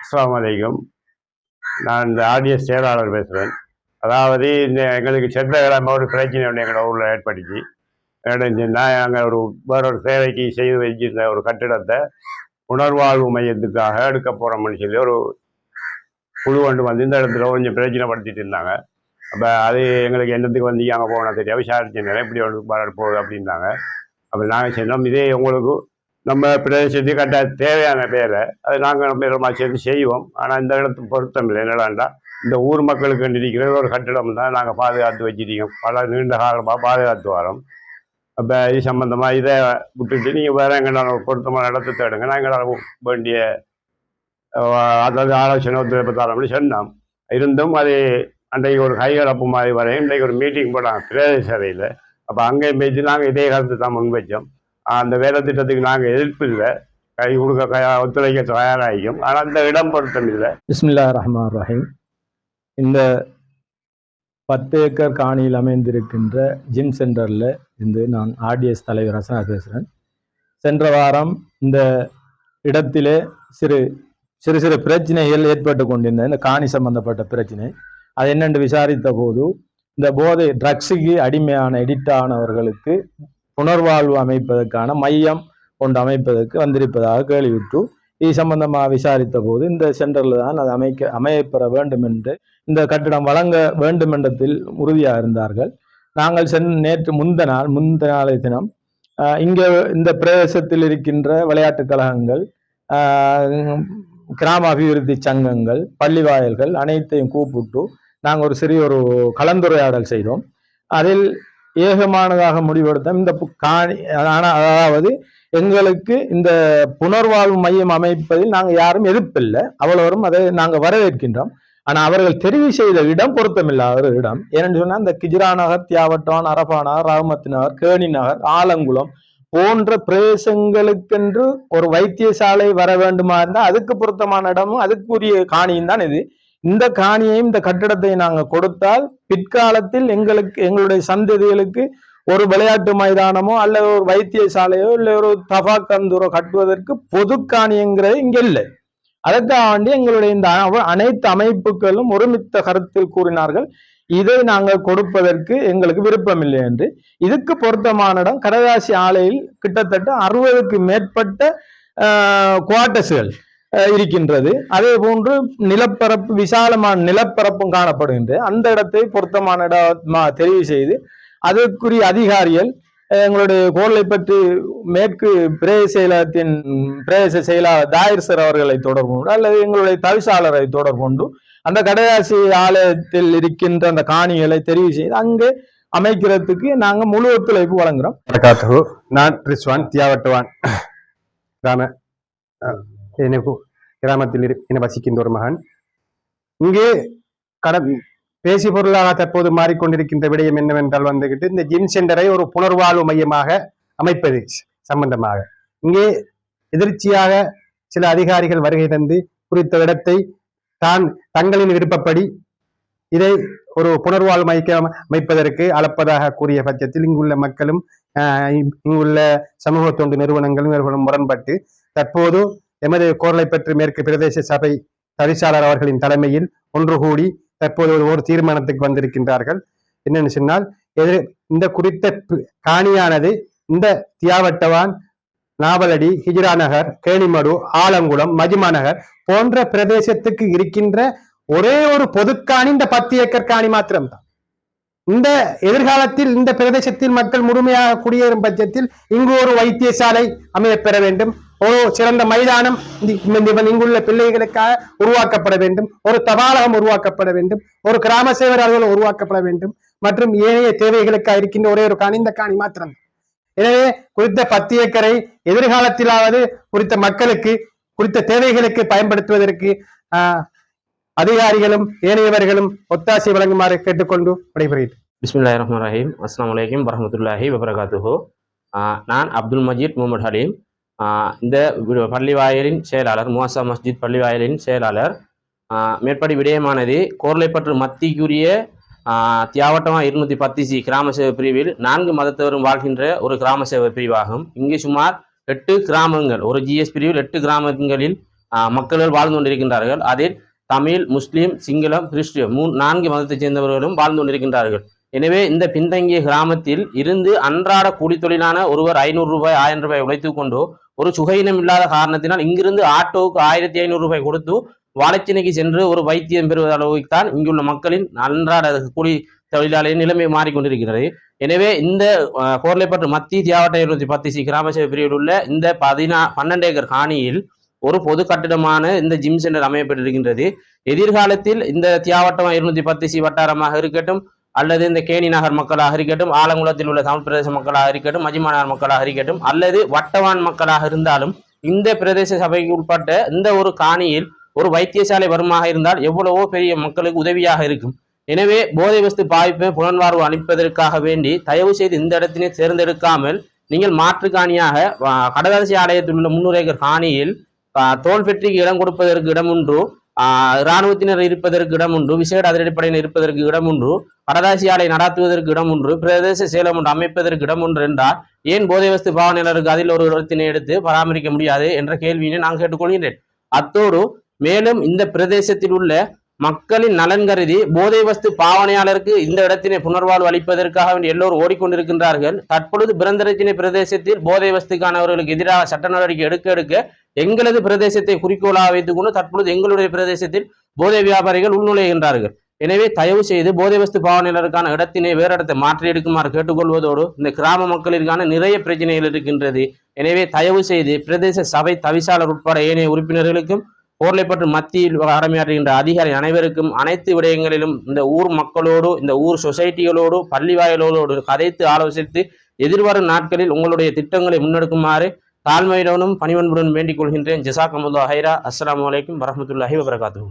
அஸ்ஸலாமு அலைக்கும். நான் இந்த ஆர்டிஎஸ் செயலாளர் பேசுகிறேன். அதாவது இந்த எங்களுக்கு சென்ற கிழமை ஒரு பிரச்சனை ஒன்று எங்களோட ஊரில் ஏற்பட்டுச்சு. ஏன்னா நாங்கள் வேறொரு சேவைக்கு செய்து வச்சிருந்த ஒரு கட்டிடத்தை புனர்வாழ்வு மையத்துக்காக எடுக்க போகிறோம்னு சொல்லி ஒரு குழு கொண்டு வந்து இந்த இடத்துல கொஞ்சம் பிரச்சனைப்படுத்திட்டு இருந்தாங்க. அப்போ அது எங்களுக்கு என்னத்துக்கு வந்து அங்கே போகணும் தெரியாது, விசாரிச்சு எப்படி ஒன்று போகுது அப்படின்னாங்க. அப்போ நாங்கள் சொன்னோம், இதே உங்களுக்கு நம்ம பிரதேசத்துக்கு கட்ட தேவையான பேரை அதை நாங்கள் நம்ம சேர்த்து செய்வோம். ஆனால் இந்த இடத்துக்கு பொருத்தம் இல்லை. என்னடாண்டா இந்த ஊர் மக்களுக்கு இருக்கிற ஒரு கட்டிடம் தான் நாங்கள் பாதுகாத்து வச்சுருக்கோம், பல நீண்ட காலமாக பாதுகாத்து வரோம். அப்போ இது சம்மந்தமாக இதை விட்டுட்டு நீங்கள் வேறு எங்களால் பொருத்தமான இடத்தை தேடுங்க, நான் எங்களால் வேண்டிய அதாவது ஆலோசனை ஒத்துழைப்பு சொன்னோம். இருந்தும் அது அன்றைக்கு ஒரு கைகலப்பு மாதிரி வரையும் இன்றைக்கு ஒரு மீட்டிங் போட்டாங்க பிரதேச சபையில். அப்போ அங்கேயும் பேச்சு நாங்கள் இதே கருத்து தான் முன் வச்சோம். அந்த வேலை திட்டத்துக்கு நாங்கள் எதிர்ப்பு இல்லை, கை கொடுக்க ஒத்துழைக்க தயாராகிக்கும். ஆனால் அந்த இடம் பொருத்தம் இல்லை. பிஸ்மில்லாஹிர் ரஹ்மானிர் ரஹீம். இந்த 10 ஏக்கர் காணியில் அமைந்திருக்கின்ற ஜிம் சென்டரில் இருந்து நான் ஆர்டிஎஸ் தலைவர் ஹசனா பேசுகிறேன். சென்ற வாரம் இந்த இடத்திலே சிறு சிறு பிரச்சனைகள் ஏற்பட்டு கொண்டிருந்த இந்த காணி சம்பந்தப்பட்ட பிரச்சனை, அது என்னென்று விசாரித்த போது இந்த போதை ட்ரக்ஸுக்கு அடிமையான எடிட் ஆனவர்களுக்கு புனர்வாழ்வு அமைப்பதற்கான மையம் கொண்டு அமைப்பதற்கு வந்திருப்பதாக கேள்வியுற்று இது சம்பந்தமாக விசாரித்த போது இந்த சென்டரில் தான் அது அமையப்பெற வேண்டும் என்று இந்த கட்டிடம் வழங்க வேண்டும் என்றதில் உறுதியாக இருந்தார்கள். நாங்கள் நேற்று முந்த தினம் இங்கே இந்த பிரதேசத்தில் இருக்கின்ற விளையாட்டுக் கழகங்கள், கிராம அபிவிருத்தி சங்கங்கள், பள்ளி வாயல்கள் அனைத்தையும் கூப்பிட்டு நாங்கள் ஒரு சிறிய ஒரு கலந்துரையாடல் செய்தோம். அதில் ஏகமானதாக முடிவெடுத்தோம். இந்த காணி அதாவது எங்களுக்கு இந்த புனர்வாழ்வு மையம் அமைப்பதில் நாங்கள் யாரும் எதிர்ப்பில்லை, அவ்வளவரும் அதை நாங்கள் வரவேற்கின்றோம். ஆனால் அவர்கள் தெரிவு செய்த இடம் பொருத்தமில்லாத ஒரு இடம். ஏனென்று சொன்னால் இந்த கிஜ்ரா நகர், தியாவட்டான், அரபா நகர், ரஹமத் நகர், கேணி நகர், ஆலங்குளம் போன்ற பிரதேசங்களுக்கென்று ஒரு வைத்தியசாலை வர வேண்டுமா இருந்தால் அதுக்கு பொருத்தமான இடமும் அதுக்குரிய காணியும் தான் இது. இந்த காணியையும் இந்த கட்டிடத்தை நாங்கள் கொடுத்தால் பிற்காலத்தில் எங்களுடைய சந்ததிகளுக்கு ஒரு விளையாட்டு மைதானமோ அல்லது ஒரு வைத்தியசாலையோ இல்லை ஒரு தபாக்கந்தூரோ கட்டுவதற்கு பொது காணியங்கிறது இங்க இல்லை. அதற்காக வேண்டி எங்களுடைய இந்த அனைத்து அமைப்புகளும் ஒருமித்த கருத்தில் கூறினார்கள், இதை நாங்கள் கொடுப்பதற்கு எங்களுக்கு விருப்பம் இல்லை என்று. இதுக்கு பொருத்தமான இடம் கடதாசி ஆலையில் கிட்டத்தட்ட 60க்கு மேற்பட்ட குவார்டர்ஸ்கள் இருக்கின்றது. அதே போன்று நிலப்பரப்பு, விசாலமான நிலப்பரப்பும் காணப்படுகின்றது. அந்த இடத்தை பொருத்தமான இடமா தெரிவு செய்து அதற்குரிய அதிகாரிகள் எங்களுடைய கோர்லைப்பற்று மேற்கு பிரதேச செயலகத்தின் பிரதேச செயலாளர் தாயிர் சார் அவர்களை தொடர்பு கொண்டு அல்லது எங்களுடைய தவிசாளரை தொடர்பு கொண்டு அந்த கடதாசி ஆலயத்தில் இருக்கின்ற அந்த காணிகளை தெரிவு செய்து அங்கே அமைக்கிறதுக்கு நாங்கள் முழு ஒத்துழைப்பு வழங்குறோம். நான் ரிஸ்வான் தியாவட்டுவான் கிராமத்தில் வசிக்கின்ற ஒரு மகன். இங்கே பேசி பொருளாக தற்போது மாறிக்கொண்டிருக்கின்ற விடயம் என்னவென்றால் வந்துகிட்டு இந்த ஜிம் சென்டரை ஒரு புனர்வாழ்வு மையமாக அமைப்பது சம்பந்தமாக இங்கே எதிர்ச்சியாக சில அதிகாரிகள் வருகை தந்து குறித்த இடத்தை தங்களின் விருப்பப்படி இதை ஒரு புனர்வாழ்வு மையம் அமைப்பதற்கு அளப்பதாக கூறிய பட்சத்தில் இங்குள்ள மக்களும் இங்குள்ள சமூக தொண்டு நிறுவனங்களும் இவர்களும் முரண்பட்டு தற்போது எமது கோர்லைப்பற்று மேற்கு பிரதேச சபை தவிசாளர் அவர்களின் தலைமையில் ஒன்று கூடி தற்போது ஒரு தீர்மானத்துக்கு வந்திருக்கின்றார்கள். என்னன்னு சொன்னால் இந்த குறித்த காணியானது இந்த தியாவட்டவான், நாவலடி, ஹிஜ்ரா நகர், கேணிமடு, ஆலங்குளம், மஜ்மா நகர் போன்ற பிரதேசத்துக்கு இருக்கின்ற ஒரே ஒரு பொதுக்காணி இந்த 10 ஏக்கர் காணி மாத்திரம்தான். இந்த எதிர்காலத்தில் இந்த பிரதேசத்தில் மக்கள் முழுமையாக குடியேறும் பட்சத்தில் இங்கு ஒரு வைத்தியசாலை அமையப்பெற வேண்டும், ஒரு சிறந்த மைதானம் இங்குள்ள பிள்ளைகளுக்காக உருவாக்கப்பட வேண்டும், ஒரு தபாலகம் உருவாக்கப்பட வேண்டும், ஒரு கிராம சேவர்கள் உருவாக்கப்பட வேண்டும் மற்றும் ஏனைய தேவைகளுக்காக இருக்கின்ற ஒரே ஒரு காணி இந்த காணி மாத்திரம். எனவே குறித்த 10 ஏக்கரை எதிர்காலத்திலாவது குறித்த மக்களுக்கு குறித்த தேவைகளுக்கு பயன்படுத்துவதற்கு அதிகாரிகளும் ஏனையவர்களும் ஒத்தாசை வழங்குமாறு கேட்டுக்கொண்டு விடைபெறுகிறேன். பிஸ்மில்லாஹிர் ரஹ்மானிர் ரஹீம். அஸ்ஸலாமு அலைக்கும் வரஹ்மத்துல்லாஹி வபரகாத்துஹு. நான் அப்துல் மஜீத் முகமது ஹலீம், இந்த பள்ளிவாயலின் செயலாளர், முவாசா மஸ்ஜித் பள்ளிவாயலின் செயலாளர். மேற்படி விடயமானது கோர்லைப்பற்று மத்திக்குரிய தியாவட்டமா 210 கிராம சேவை பிரிவில் 4 மதத்தவரும் வாழ்கின்ற ஒரு கிராம சேவை பிரிவாகும். இங்கு சுமார் 8 கிராமங்கள், ஒரு ஜிஎஸ் பிரிவில் 8 கிராமங்களில் மக்கள் வாழ்ந்து கொண்டிருக்கின்றார்கள். அதில் தமிழ், முஸ்லீம், சிங்களம், கிறிஸ்டியம் 4 மதத்தைச் சேர்ந்தவர்களும் வாழ்ந்து கொண்டிருக்கின்றார்கள். எனவே இந்த பின்தங்கிய கிராமத்தில் இருந்து அன்றாட கூலி தொழிலான ஒருவர் 500 ரூபாய் 1000 ரூபாய் உழைத்து கொண்டோ ஒரு சுகையினம் இல்லாத காரணத்தினால் இங்கிருந்து ஆட்டோவுக்கு 1500 ரூபாய் கொடுத்து வாழைச்சினைக்கு சென்று ஒரு வைத்தியம் பெறுவது அளவுக்கு தான் இங்குள்ள மக்களின் அன்றாட கூலி தொழிலாளரின் நிலைமை மாறிக்கொண்டிருக்கிறது. எனவே இந்த கோர்லைப்பற்று மத்திய தியாவட்ட 210 கிராம சேவை பிரிவில் உள்ள இந்த 12 ஏக்கர் காணியில் ஒரு பொது கட்டிடமான இந்த ஜிம் சென்டர் அமையப்பட்டிருக்கின்றது. எதிர்காலத்தில் இந்த தியாவட்டம் 210 வட்டாரமாக இருக்கட்டும், அல்லது இந்த கேணி நகர் மக்களாக இருக்கட்டும், ஆலங்குளத்தில் உள்ள தமிழ் பிரதேச மக்களாக இருக்கட்டும், மஜிமாநகர் மக்களாக இருக்கட்டும், அல்லது வட்டவான் மக்களாக இருந்தாலும் இந்த பிரதேச சபைக்கு உட்பட்ட இந்த ஒரு காணியில் ஒரு வைத்தியசாலை வருமாக இருந்தால் எவ்வளவோ பெரிய மக்களுக்கு உதவியாக இருக்கும். எனவே போதை வஸ்து பாய்ப்பை புலன்வார்வு அளிப்பதற்காக வேண்டி தயவு செய்து இந்த இடத்தினை தேர்ந்தெடுக்காமல் நீங்கள் மாற்று காணியாக கடதாசி ஆலயத்தில் உள்ள 300 ஏக்கர் காணியில் தோல் பெற்றிக்கு இடம் கொடுப்பதற்கு இடம் உண்டு, இராணுவத்தினர் இருப்பதற்கு இடம் உண்டு, விசேட அதிரடிப்படையினர் இருப்பதற்கு இடம் உண்டு, கடதாசி ஆலை நடத்துவதற்கு இடம் ஒன்று, பிரதேச சேலம் ஒன்று அமைப்பதற்கு இடம் ஒன்று என்றால் ஏன் போதை வஸ்து பாவனையாளருக்கு அதில் ஒரு இடத்தினை எடுத்து பராமரிக்க முடியாது என்ற கேள்வியினை நான் கேட்டுக்கொள்கின்றேன். அத்தோடு மேலும் இந்த பிரதேசத்தில் உள்ள மக்களின் நலன் கருதி போதை வஸ்து பாவனையாளருக்கு இந்த இடத்தினை புனர்வாழ்வு அளிப்பதற்காக எல்லோரும் ஓடிக்கொண்டிருக்கின்றார்கள். தற்பொழுது பிறந்தரத்தினை பிரதேசத்தில் போதை வஸ்துக்கானவர்களுக்கு எதிராக சட்ட நடவடிக்கை எடுக்க எங்களது பிரதேசத்தை குறிக்கோளாக வைத்துக் கொண்டு தற்பொழுது எங்களுடைய பிரதேசத்தில் போதை வியாபாரிகள் உள்நுழைகின்றார்கள். எனவே தயவு செய்து போதை வஸ்து பாவனையாளருக்கான இடத்தினை வேறு இடத்தை மாற்றி எடுக்குமாறு கேட்டுக்கொள்வதோடு இந்த கிராம மக்களிற்கான நிறைய பிரச்சனைகள் இருக்கின்றது. எனவே தயவு செய்து பிரதேச சபை தவிசாளர் உட்பட ஏனைய உறுப்பினர்களுக்கும் போர்லைப்பற்று மத்தியில் கடமையாற்றுகின்ற அதிகாரி அனைவருக்கும் அனைத்து விடயங்களிலும் இந்த ஊர் மக்களோடு, இந்த ஊர் சொசைட்டிகளோடு, பள்ளி வாயிலோடு கதைத்து ஆலோசித்து எதிர்வரும் நாட்களில் உங்களுடைய திட்டங்களை முன்னெடுக்குமாறு தாழ்மையுடனும் பணிவன்புடன் வேண்டிக் கொள்கின்றேன். ஜஸாக்கமுல்லாஹ் ஹைரா. அஸ்ஸலாமு அலைக்கும் வரஹ்மத்துல்லாஹி வபரகாத்துஹு.